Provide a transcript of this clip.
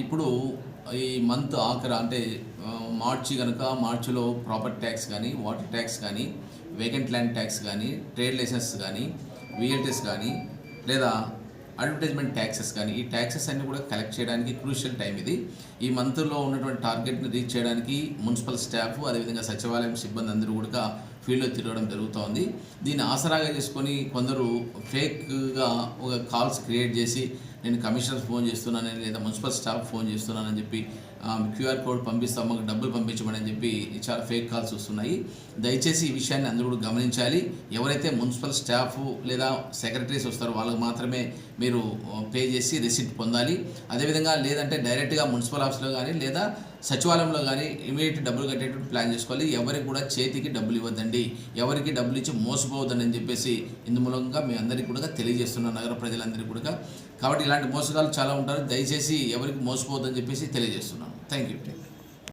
ఇప్పుడు ఈ మంత్ ఆఖరు అంటే మార్చి కనుక మార్చిలో ప్రాపర్టీ ట్యాక్స్ కానీ, వాటర్ ట్యాక్స్ కానీ, వేకెంట్ ల్యాండ్ ట్యాక్స్ కానీ, ట్రేడ్ లైసెన్స్ కానీ, విఎల్టీస్ కానీ, లేదా అడ్వర్టైజ్మెంట్ ట్యాక్సెస్ కానీ, ఈ ట్యాక్సెస్ అన్నీ కూడా కలెక్ట్ చేయడానికి క్రూషియల్ టైం ఇది. ఈ మంత్లో ఉన్నటువంటి టార్గెట్ని రీచ్ చేయడానికి మున్సిపల్ స్టాఫ్, అదేవిధంగా సచివాలయం సిబ్బంది అందరూ కూడా ఫీల్డ్లో తిరగడం జరుగుతోంది. దీన్ని ఆసరాగా చేసుకొని కొందరు ఫేక్గా ఒక కాల్స్ క్రియేట్ చేసి నేను కమిషనర్ ఫోన్ చేస్తున్నానని, లేదా మున్సిపల్ స్టాఫ్ ఫోన్ చేస్తున్నానని చెప్పి క్యూఆర్ కోడ్ పంపిస్తాం, మాకు డబ్బులు పంపించమని అని చెప్పి చాలా ఫేక్ కాల్స్ వస్తున్నాయి. దయచేసి ఈ విషయాన్ని అందరూ కూడా గమనించాలి. ఎవరైతే మున్సిపల్ స్టాఫ్ లేదా సెక్రటరీస్ వస్తారో వాళ్ళకి మాత్రమే మీరు పే చేసి రిసిప్ట్ పొందాలి. అదేవిధంగా లేదంటే డైరెక్ట్గా మున్సిపల్ ఆఫీస్లో కానీ లేదా సచివాలయంలో కానీ ఇమీడియట్ డబ్బులు కట్టేటట్టు ప్లాన్ చేసుకోవాలి. ఎవరికి కూడా చేతికి డబ్బులు ఇవ్వద్దండి, ఎవరికి డబ్బులు ఇచ్చి మోసపోవద్దని అని చెప్పేసి ఇందు మూలంగా మీ అందరికీ కూడా తెలియజేస్తున్నాం, నగర ప్రజలందరికీ కూడా. కాబట్టి ఇలాంటి మోసగాలు చాలా ఉంటారు. దయచేసి ఎవరికి మోసపోవద్దని చెప్పేసి తెలియజేస్తున్నాను. Thank you.